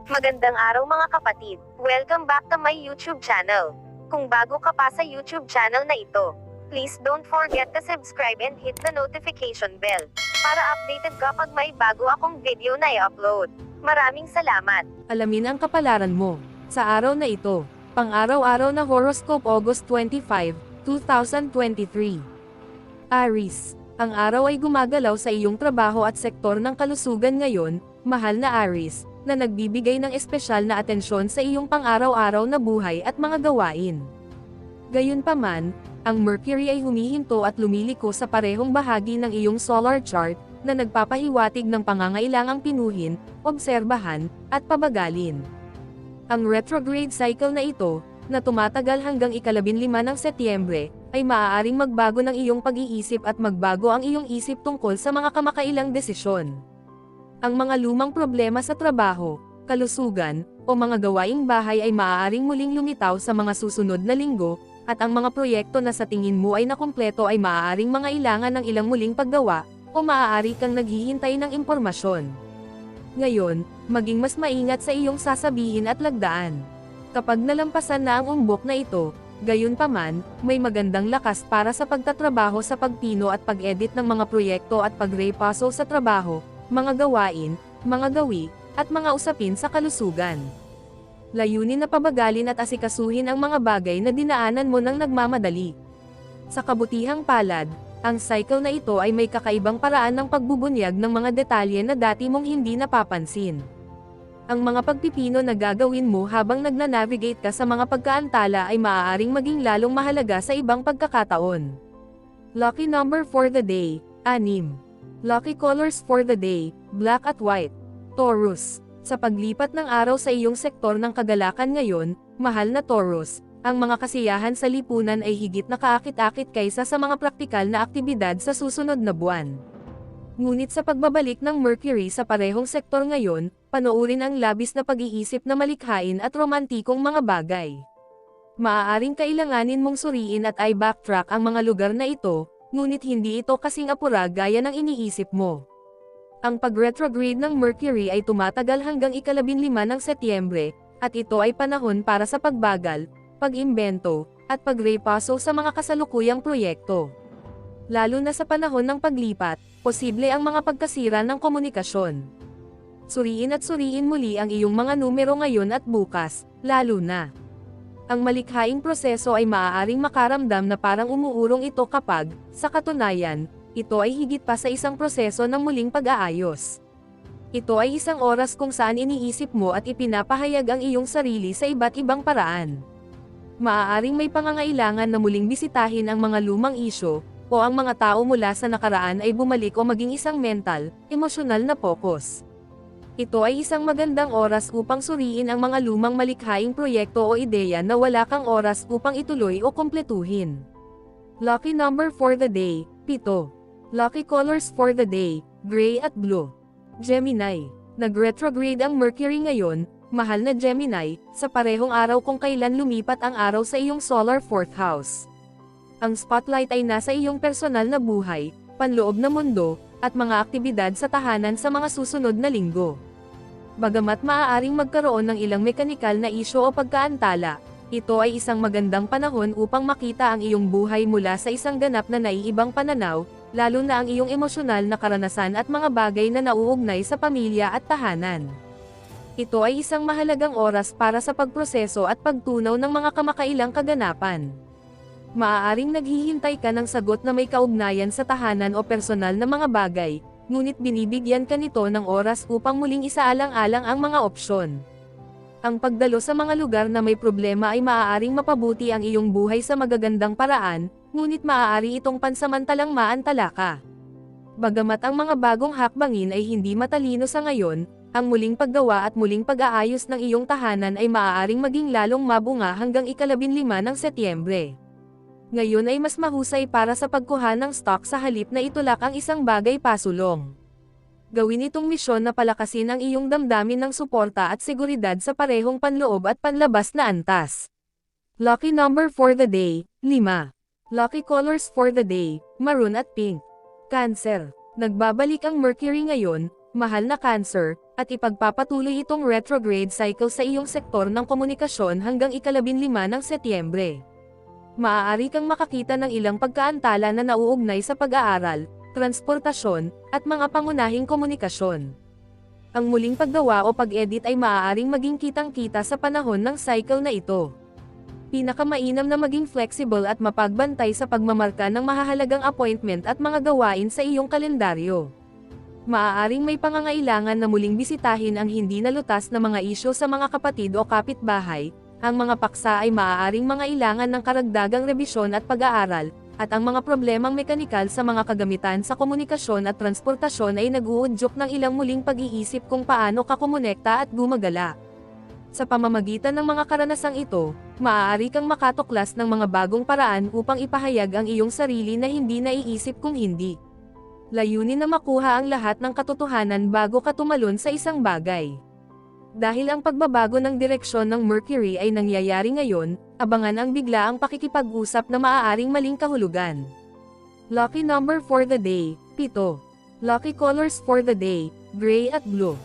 Magandang araw mga kapatid. Welcome back to my YouTube channel. Kung bago ka pa sa YouTube channel na ito, please don't forget to subscribe and hit the notification bell para updated ka pag may bago akong video na i-upload. Maraming salamat. Alamin ang kapalaran mo sa araw na ito. Pang-araw-araw na horoscope August 25, 2023. Aries, ang araw ay gumagalaw sa iyong trabaho at sektor ng kalusugan ngayon, mahal na Aries, na nagbibigay ng espesyal na atensyon sa iyong pang-araw-araw na buhay at mga gawain. Gayunpaman, ang Mercury ay humihinto at lumiliko sa parehong bahagi ng iyong solar chart, na nagpapahiwatig ng pangangailangang pinuhin, obserbahan, at pabagalin. Ang retrograde cycle na ito, na tumatagal hanggang ika-15 ng Setyembre, ay maaaring magbago ng iyong pag-iisip at magbago ang iyong isip tungkol sa mga kamakailang desisyon. Ang mga lumang problema sa trabaho, kalusugan, o mga gawaing bahay ay maaaring muling lumitaw sa mga susunod na linggo, at ang mga proyekto na sa tingin mo ay nakumpleto ay maaaring mangailangan ng ilang muling paggawa, o maaari kang naghihintay ng impormasyon. Ngayon, maging mas maingat sa iyong sasabihin at lagdaan. Kapag nalampasan na ang umbok na ito, gayunpaman, may magandang lakas para sa pagtatrabaho sa pagpino at pag-edit ng mga proyekto at pag-repaso sa trabaho, mga gawain, mga gawi, at mga usapin sa kalusugan. Layunin na pabagalin at asikasuhin ang mga bagay na dinaanan mo nang nagmamadali. Sa kabutihang palad, ang cycle na ito ay may kakaibang paraan ng pagbubunyag ng mga detalye na dati mong hindi napapansin. Ang mga pagpipino na gagawin mo habang nagnanavigate ka sa mga pagkaantala ay maaaring maging lalong mahalaga sa ibang pagkakataon. Lucky number for the day, 6. Lucky colors for the day, black at white. Taurus, sa paglipat ng araw sa iyong sektor ng kagalakan ngayon, mahal na Taurus, ang mga kasiyahan sa lipunan ay higit na kaakit-akit kaysa sa mga praktikal na aktibidad sa susunod na buwan. Ngunit sa pagbabalik ng Mercury sa parehong sektor ngayon, panoorin ang labis na pag-iisip na malikhain at romantikong mga bagay. Maaaring kailanganin mong suriin at i-backtrack ang mga lugar na ito, ngunit hindi ito kasing apura gaya ng iniisip mo. Ang pag-retrograde ng Mercury ay tumatagal hanggang ika-15 ng Setyembre, at ito ay panahon para sa pagbagal, pag-imbento, at pagrepaso sa mga kasalukuyang proyekto. Lalo na sa panahon ng paglipat, posible ang mga pagkasira ng komunikasyon. Suriin at suriin muli ang iyong mga numero ngayon at bukas, lalo na. Ang malikhaing proseso ay maaaring makaramdam na parang umuurong ito kapag, sa katunayan, ito ay higit pa sa isang proseso ng muling pag-aayos. Ito ay isang oras kung saan iniisip mo at ipinapahayag ang iyong sarili sa iba't ibang paraan. Maaaring may pangangailangan na muling bisitahin ang mga lumang isyu, o ang mga tao mula sa nakaraan ay bumalik o maging isang mental, emosyonal na focus. Ito ay isang magandang oras upang suriin ang mga lumang malikhaing proyekto o ideya na wala kang oras upang ituloy o kumpletuhin. Lucky number for the day, 7. Lucky colors for the day, gray at blue. Gemini, nag-retrograde ang Mercury ngayon, mahal na Gemini, sa parehong araw kung kailan lumipat ang araw sa iyong solar 4th house. Ang spotlight ay nasa iyong personal na buhay, panloob na mundo, at mga aktibidad sa tahanan sa mga susunod na linggo. Bagamat maaaring magkaroon ng ilang mekanikal na isyu o pagkaantala, ito ay isang magandang panahon upang makita ang iyong buhay mula sa isang ganap na naiibang pananaw, lalo na ang iyong emosyonal na karanasan at mga bagay na nauugnay sa pamilya at tahanan. Ito ay isang mahalagang oras para sa pagproseso at pagtunaw ng mga kamakailang kaganapan. Maaaring naghihintay ka ng sagot na may kaugnayan sa tahanan o personal na mga bagay, ngunit binibigyan ka nito ng oras upang muling isaalang-alang ang mga opsyon. Ang pagdalo sa mga lugar na may problema ay maaaring mapabuti ang iyong buhay sa magagandang paraan, ngunit maaari itong pansamantalang maantala ka. Bagamat ang mga bagong hakbangin ay hindi matalino sa ngayon, ang muling paggawa at muling pag-aayos ng iyong tahanan ay maaaring maging lalong mabunga hanggang ika-15 ng Setyembre. Ngayon ay mas mahusay para sa pagkuha ng stock sa halip na itulak ang isang bagay pasulong. Gawin itong misyon na palakasin ang iyong damdamin ng suporta at seguridad sa parehong panloob at panlabas na antas. Lucky number for the day, 5. Lucky colors for the day, maroon at pink. Cancer, nagbabalik ang Mercury ngayon, mahal na Cancer, at ipagpapatuloy itong retrograde cycle sa iyong sektor ng komunikasyon hanggang ika-15 ng Setyembre. Maaari kang makakita ng ilang pagkaantala na nauugnay sa pag-aaral, transportasyon, at mga pangunahing komunikasyon. Ang muling paggawa o pag-edit ay maaaring maging kitang-kita sa panahon ng cycle na ito. Pinakamainam na maging flexible at mapagbantay sa pagmamarka ng mahahalagang appointment at mga gawain sa iyong kalendaryo. Maaaring may pangangailangan na muling bisitahin ang hindi nalutas na mga isyu sa mga kapatid o kapitbahay. Ang mga paksa ay maaaring mangailangan ng karagdagang rebisyon at pag-aaral, at ang mga problemang mekanikal sa mga kagamitan sa komunikasyon at transportasyon ay nag-uudyok ng ilang muling pag-iisip kung paano ka kumonekta at gumagala. Sa pamamagitan ng mga karanasang ito, maaari kang makatuklas ng mga bagong paraan upang ipahayag ang iyong sarili na hindi naiisip kung hindi. Layunin na makuha ang lahat ng katotohanan bago ka tumalon sa isang bagay. Dahil ang pagbabago ng direksyon ng Mercury ay nangyayari ngayon, abangan ang biglaang pakikipag-usap na maaaring maling kahulugan. Lucky number for the day, 7. Lucky colors for the day, gray at blue.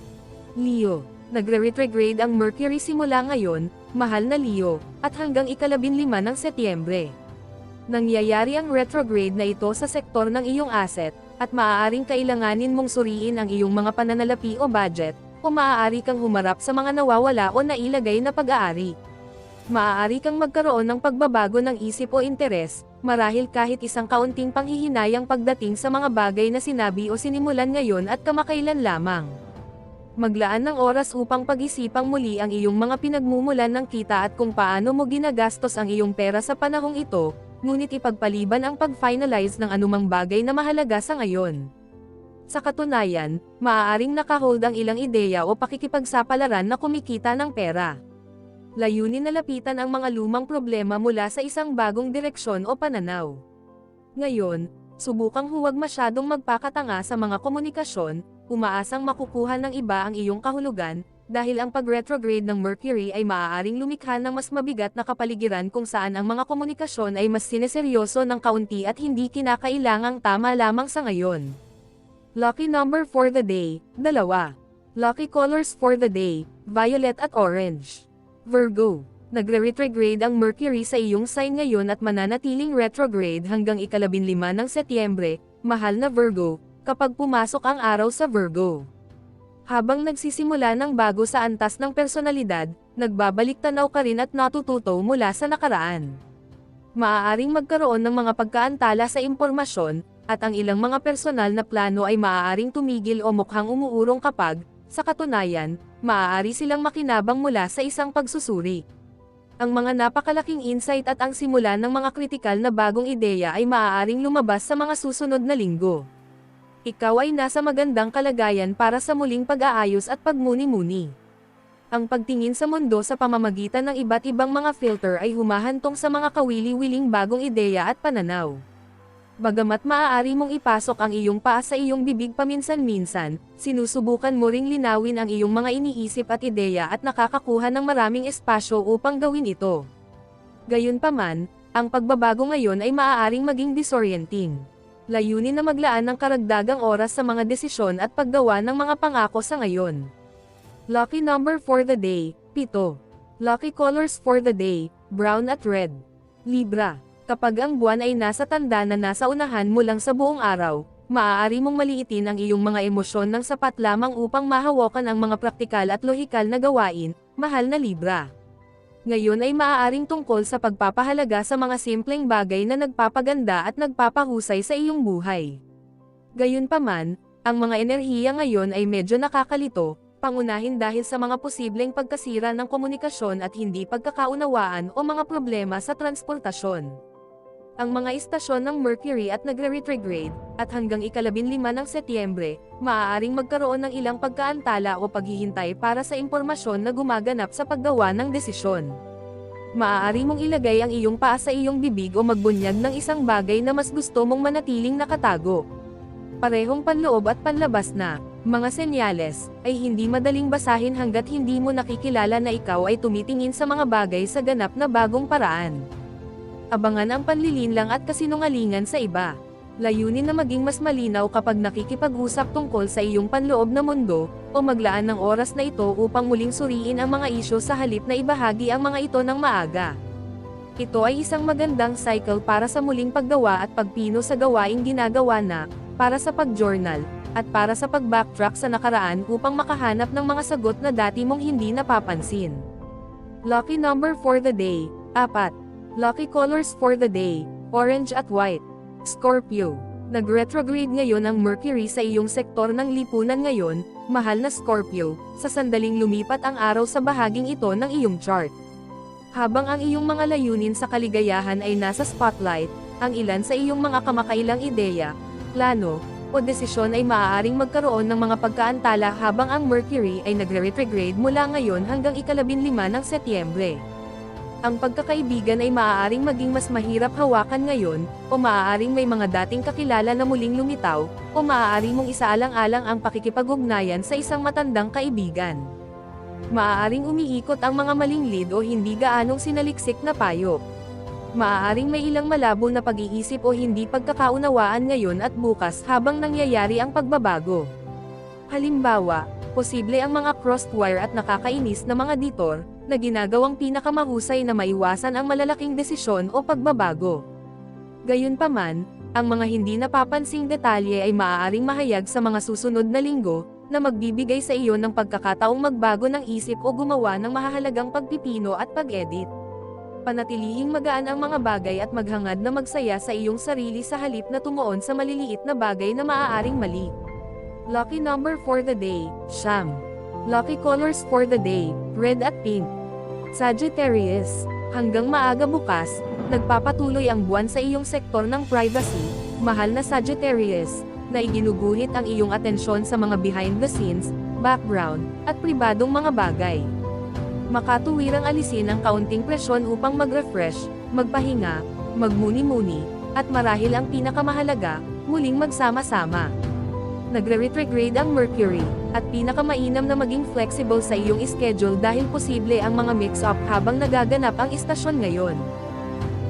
Leo, nagre-retrograde ang Mercury simula ngayon, mahal na Leo, at hanggang ika-15 ng Setyembre. Nangyayari ang retrograde na ito sa sektor ng iyong asset, at maaaring kailanganin mong suriin ang iyong mga pananalapi o budget, o maaari kang humarap sa mga nawawala o nailagay na pag-aari. Maaari kang magkaroon ng pagbabago ng isip o interes, marahil kahit isang kaunting panghihinayang pagdating sa mga bagay na sinabi o sinimulan ngayon at kamakailan lamang. Maglaan ng oras upang pag-isipang muli ang iyong mga pinagmumulan ng kita at kung paano mo ginagastos ang iyong pera sa panahong ito, ngunit ipagpaliban ang pag-finalize ng anumang bagay na mahalaga sa ngayon. Sa katunayan, maaaring nakahold ang ilang ideya o pakikipagsapalaran na kumikita ng pera. Layunin na lapitan ang mga lumang problema mula sa isang bagong direksyon o pananaw. Ngayon, subukang huwag masyadong magpakatanga sa mga komunikasyon, umaasang makukuha ng iba ang iyong kahulugan, dahil ang pag-retrograde ng Mercury ay maaaring lumikha ng mas mabigat na kapaligiran kung saan ang mga komunikasyon ay mas sineseryoso ng kaunti at hindi kinakailangang tama lamang sa ngayon. Lucky number for the day, 2. Lucky colors for the day, violet at orange. Virgo, nagre-retrograde ang Mercury sa iyong sign ngayon at mananatiling retrograde hanggang ika-15 ng Setyembre, mahal na Virgo, kapag pumasok ang araw sa Virgo. Habang nagsisimula ng bago sa antas ng personalidad, nagbabalik tanaw ka rin at natututo mula sa nakaraan. Maaaring magkaroon ng mga pagkaantala sa impormasyon, at ang ilang mga personal na plano ay maaaring tumigil o mukhang umuurong kapag, sa katunayan, maaari silang makinabang mula sa isang pagsusuri. Ang mga napakalaking insight at ang simula ng mga kritikal na bagong ideya ay maaaring lumabas sa mga susunod na linggo. Ikaw ay nasa magandang kalagayan para sa muling pag-aayos at pagmuni-muni. Ang pagtingin sa mundo sa pamamagitan ng iba't ibang mga filter ay humahantong sa mga kawili-wiling bagong ideya at pananaw. Bagamat maaari mong ipasok ang iyong paa sa iyong bibig paminsan-minsan, sinusubukan mo ring linawin ang iyong mga iniisip at ideya at nakakakuha ng maraming espasyo upang gawin ito. Gayunpaman, ang pagbabago ngayon ay maaaring maging disorienting. Layunin na maglaan ng karagdagang oras sa mga desisyon at paggawa ng mga pangako sa ngayon. Lucky number for the day, 7. Lucky colors for the day, brown at red. Libra, kapag ang buwan ay nasa tanda na nasa unahan mo lang sa buong araw, maaari mong maliitin ang iyong mga emosyon ng sapat lamang upang mahawakan ang mga praktikal at lohikal na gawain, mahal na Libra. Ngayon ay maaaring tungkol sa pagpapahalaga sa mga simpleng bagay na nagpapaganda at nagpapahusay sa iyong buhay. Gayunpaman, ang mga enerhiya ngayon ay medyo nakakalito, pangunahin dahil sa mga posibleng pagkasira ng komunikasyon at hindi pagkakaunawaan o mga problema sa transportasyon. Ang mga istasyon ng Mercury at nagre-retrograde, at hanggang ika-15 ng Setyembre, maaaring magkaroon ng ilang pagkaantala o paghihintay para sa impormasyon na gumaganap sa paggawa ng desisyon. Maaari mong ilagay ang iyong paa sa iyong bibig o magbunyag ng isang bagay na mas gusto mong manatiling nakatago. Parehong panloob at panlabas na mga senyales ay hindi madaling basahin hanggat hindi mo nakikilala na ikaw ay tumitingin sa mga bagay sa ganap na bagong paraan. Abangan ang panlilinlang at kasinungalingan sa iba. Layunin na maging mas malinaw kapag nakikipag-usap tungkol sa iyong panloob na mundo, o maglaan ng oras na ito upang muling suriin ang mga isyu sa halip na ibahagi ang mga ito ng maaga. Ito ay isang magandang cycle para sa muling paggawa at pagpino sa gawaing ginagawa na, para sa pag-journal, at para sa pag-backtrack sa nakaraan upang makahanap ng mga sagot na dati mong hindi napapansin. Lucky number for the day, 4. Lucky colors for the day, orange at white. Scorpio. Nag-retrograde ngayon ang Mercury sa iyong sektor ng lipunan ngayon, mahal na Scorpio, sa sandaling lumipat ang araw sa bahaging ito ng iyong chart. Habang ang iyong mga layunin sa kaligayahan ay nasa spotlight, ang ilan sa iyong mga kamakailang ideya, plano, o desisyon ay maaaring magkaroon ng mga pagkaantala habang ang Mercury ay nagre-retrograde mula ngayon hanggang ika-15 ng Setyembre. Ang pagkakaibigan ay maaaring maging mas mahirap hawakan ngayon, o maaaring may mga dating kakilala na muling lumitaw, o maaaring mong isaalang-alang ang pakikipag-ugnayan sa isang matandang kaibigan. Maaaring umiikot ang mga maling lead o hindi gaanong sinaliksik na payo. Maaaring may ilang malabo na pag-iisip o hindi pagkakaunawaan ngayon at bukas habang nangyayari ang pagbabago. Halimbawa, posible ang mga crossed wire at nakakainis na mga ditor, na ginagawang pinakamahusay na maiwasan ang malalaking desisyon o pagbabago. Gayunpaman, ang mga hindi napapansing detalye ay maaaring mahayag sa mga susunod na linggo, na magbibigay sa iyo ng pagkakataong magbago ng isip o gumawa ng mahahalagang pagpipino at pag-edit. Panatilihing magaan ang mga bagay at maghangad na magsaya sa iyong sarili sa halip na tumuon sa maliliit na bagay na maaaring mali. Lucky number for the day, 9. Lucky colors for the day, red at pink. Sagittarius, hanggang maaga bukas, nagpapatuloy ang buwan sa iyong sektor ng privacy, mahal na Sagittarius, na iginuguhit ang iyong atensyon sa mga behind the scenes, background, at pribadong mga bagay. Makatuwirang alisin ang kaunting presyon upang mag-refresh, magpahinga, magmuni-muni, at marahil ang pinakamahalaga, muling magsama-sama. Nagre-retrograde ang Mercury, at pinakamainam na maging flexible sa iyong schedule dahil posible ang mga mix-up habang nagaganap ang istasyon ngayon.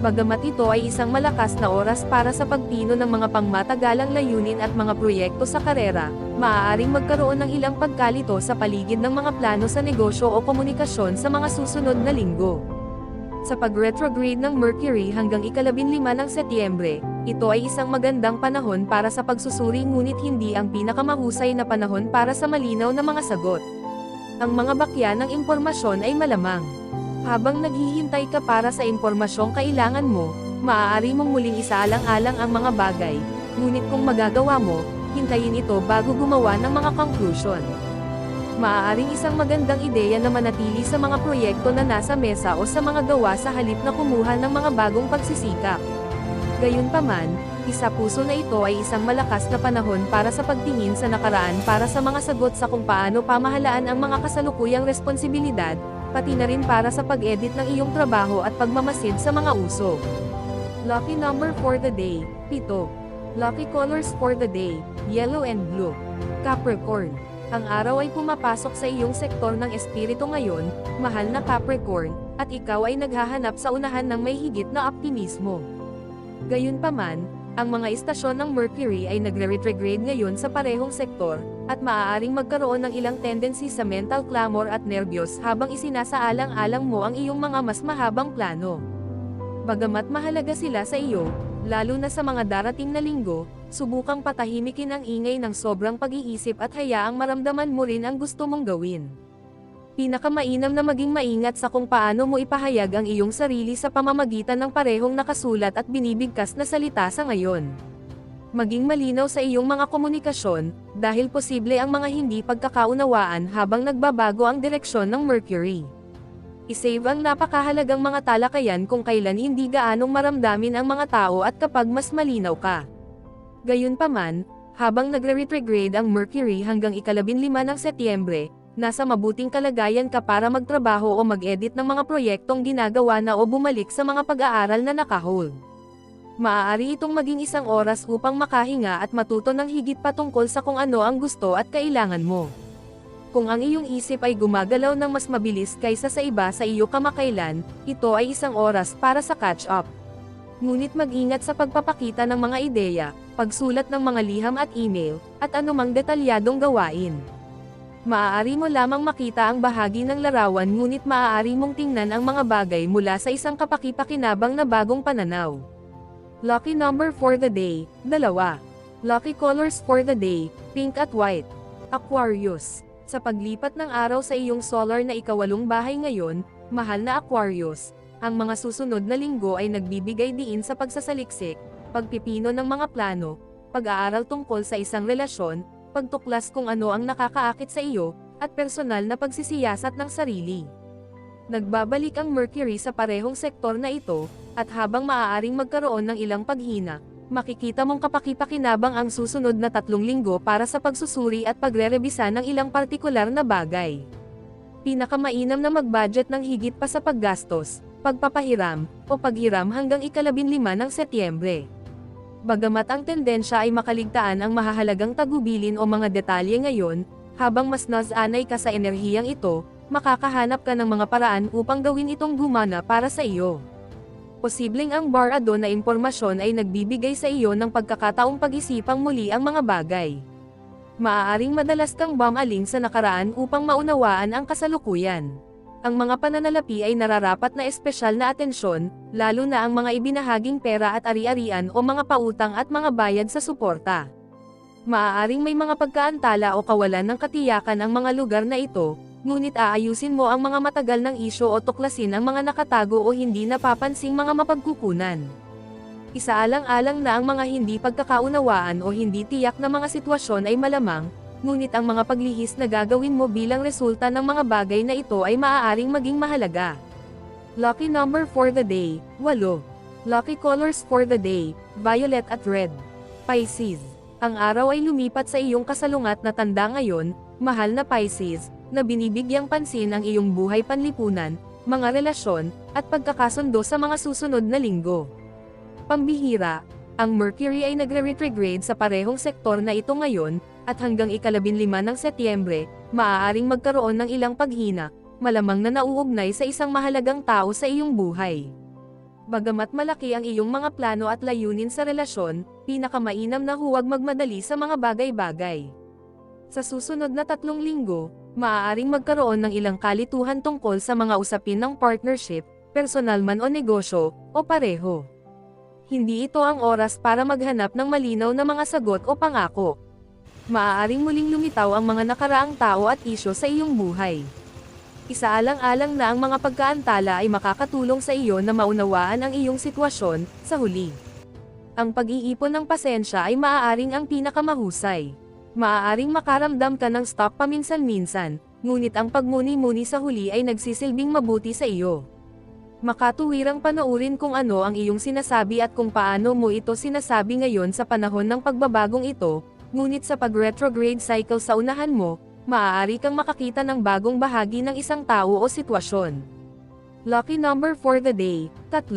Bagamat ito ay isang malakas na oras para sa pagpino ng mga pangmatagalang layunin at mga proyekto sa karera, maaaring magkaroon ng ilang pagkalito sa paligid ng mga plano sa negosyo o komunikasyon sa mga susunod na linggo. Sa pag-retrograde ng Mercury hanggang ika-15 ng Setyembre, ito ay isang magandang panahon para sa pagsusuri ngunit hindi ang pinakamahusay na panahon para sa malinaw na mga sagot. Ang mga bakya ng impormasyon ay malamang. Habang naghihintay ka para sa impormasyong kailangan mo, maaari mong muling isaalang-alang ang mga bagay, ngunit kung magagawa mo, hintayin ito bago gumawa ng mga conclusion. Maaaring isang magandang ideya na manatili sa mga proyekto na nasa mesa o sa mga gawa sa halip na kumuha ng mga bagong pagsisikap. Gayunpaman, isa-puso na ito ay isang malakas na panahon para sa pagtingin sa nakaraan para sa mga sagot sa kung paano pamahalaan ang mga kasalukuyang responsibilidad, pati na rin para sa pag-edit ng iyong trabaho at pagmamasid sa mga uso. Lucky number for the day, 7. Lucky colors for the day, yellow and blue. Capricorn. Ang araw ay pumapasok sa iyong sektor ng espiritu ngayon, mahal na Capricorn, at ikaw ay naghahanap sa unahan ng may higit na optimismo. Gayunpaman, ang mga istasyon ng Mercury ay nagre-retrograde ngayon sa parehong sektor, at maaaring magkaroon ng ilang tendency sa mental clamor at nervyos habang isinasaalang-alang mo ang iyong mga mas mahabang plano. Bagamat mahalaga sila sa iyo, lalo na sa mga darating na linggo, subukang patahimikin ang ingay ng sobrang pag-iisip at hayaang maramdaman mo rin ang gusto mong gawin. Pinakamainam na maging maingat sa kung paano mo ipahayag ang iyong sarili sa pamamagitan ng parehong nakasulat at binibigkas na salita sa ngayon. Maging malinaw sa iyong mga komunikasyon, dahil posible ang mga hindi pagkakaunawaan habang nagbabago ang direksyon ng Mercury. I-save ang napakahalagang mga talakayan kung kailan hindi gaanong maramdamin ang mga tao at kapag mas malinaw ka. Gayunpaman, habang nagre-retrograde ang Mercury hanggang ika-15 ng Setyembre, nasa mabuting kalagayan ka para magtrabaho o mag-edit ng mga proyektong ginagawa na o bumalik sa mga pag-aaral na nakahold. Maaari itong maging isang oras upang makahinga at matuto ng higit patungkol sa kung ano ang gusto at kailangan mo. Kung ang iyong isip ay gumagalaw ng mas mabilis kaysa sa iba sa iyo kamakailan, ito ay isang oras para sa catch-up. Ngunit mag-ingat sa pagpapakita ng mga ideya, pagsulat ng mga liham at email, at anumang detalyadong gawain. Maaari mo lamang makita ang bahagi ng larawan ngunit maaari mong tingnan ang mga bagay mula sa isang kapaki-pakinabang na bagong pananaw. Lucky number for the day, 2. Lucky colors for the day, pink at white. Aquarius. Sa paglipat ng araw sa iyong solar na ika-8 bahay ngayon, mahal na Aquarius, ang mga susunod na linggo ay nagbibigay diin sa pagsasaliksik, pagpipino ng mga plano, pag-aaral tungkol sa isang relasyon, pagtuklas kung ano ang nakakaakit sa iyo, at personal na pagsisiyasat ng sarili. Nagbabalik ang Mercury sa parehong sektor na ito, at habang maaaring magkaroon ng ilang paghina, makikita mong kapaki-pakinabang ang susunod na 3 linggo para sa pagsusuri at pagre-rebisa ng ilang partikular na bagay. Pinakamainam na mag-budget ng higit pa sa paggastos, pagpapahiram, o paghiram hanggang ika-15 ng Setyembre. Bagamat ang tendensya ay makaligtaan ang mahahalagang tagubilin o mga detalye ngayon, habang mas nasanay ka sa enerhiyang ito, makakahanap ka ng mga paraan upang gawin itong gumana para sa iyo. Posibleng ang barado na impormasyon ay nagbibigay sa iyo ng pagkakataong pag-isipang muli ang mga bagay. Maaaring madalas kang bumaling sa nakaraan upang maunawaan ang kasalukuyan. Ang mga pananalapi ay nararapat na espesyal na atensyon, lalo na ang mga ibinahaging pera at ari-arian o mga pautang at mga bayad sa suporta. Maaaring may mga pagkaantala o kawalan ng katiyakan ang mga lugar na ito, ngunit aayusin mo ang mga matagal ng isyo o tuklasin ang mga nakatago o hindi napapansing mga mapagkukunan. Isaalang-alang na ang mga hindi pagkakaunawaan o hindi tiyak na mga sitwasyon ay malamang, ngunit ang mga paglihis na gagawin mo bilang resulta ng mga bagay na ito ay maaaring maging mahalaga. Lucky number for the day, 8. Lucky colors for the day, violet at red. Pisces. Ang araw ay lumipat sa iyong kasalungat na tanda ngayon, mahal na Pisces, na binibigyang pansin ang iyong buhay panlipunan, mga relasyon, at pagkakasundo sa mga susunod na linggo. Pambihira, ang Mercury ay nagre-retrograde sa parehong sektor na ito ngayon, at hanggang ika-15 ng Setyembre, maaaring magkaroon ng ilang paghina, malamang na nauugnay sa isang mahalagang tao sa iyong buhay. Bagamat malaki ang iyong mga plano at layunin sa relasyon, pinakamainam na huwag magmadali sa mga bagay-bagay. Sa susunod na 3 linggo, maaaring magkaroon ng ilang kalituhan tungkol sa mga usapin ng partnership, personal man o negosyo, o pareho. Hindi ito ang oras para maghanap ng malinaw na mga sagot o pangako. Maaaring muling lumitaw ang mga nakaraang tao at isyo sa iyong buhay. Isaalang-alang na ang mga pagkaantala ay makakatulong sa iyo na maunawaan ang iyong sitwasyon, sa huli. Ang pag-iipon ng pasensya ay maaaring ang pinakamahusay. Maaaring makaramdam ka ng stop paminsan-minsan, ngunit ang pagmuni-muni sa huli ay nagsisilbing mabuti sa iyo. Makatuwirang panoorin kung ano ang iyong sinasabi at kung paano mo ito sinasabi ngayon sa panahon ng pagbabagong ito, ngunit sa pag-retrograde cycle sa unahan mo, maaari kang makakita ng bagong bahagi ng isang tao o sitwasyon. Lucky number for the day, 3.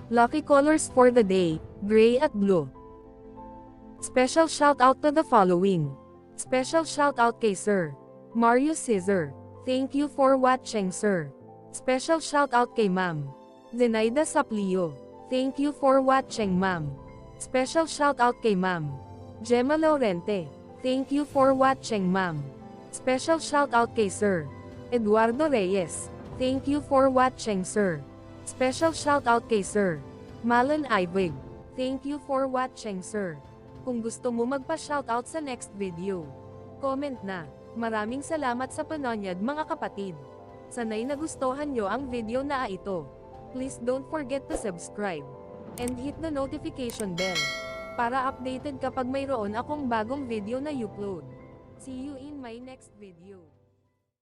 Lucky colors for the day, gray at blue. Special shout out to the following. Special shout out kay Sir Mario Cesar. Thank you for watching, sir. Special shout out kay Ma'am Zenaida Saplio. Thank you for watching, ma'am. Special shout out kay Ma'am Gemma Laurente. Thank you for watching, ma'am. Special shout out kay Sir Eduardo Reyes. Thank you for watching, sir. Special shout out kay Sir Malan Ibig. Thank you for watching, sir. Kung gusto mo magpa-shoutout sa next video, comment na. Maraming salamat sa panonood, mga kapatid. Sana'y nagustuhan nyo ang video na ito. Please don't forget to subscribe and hit the notification bell para updated kapag mayroon akong bagong video na upload. See you in my next video.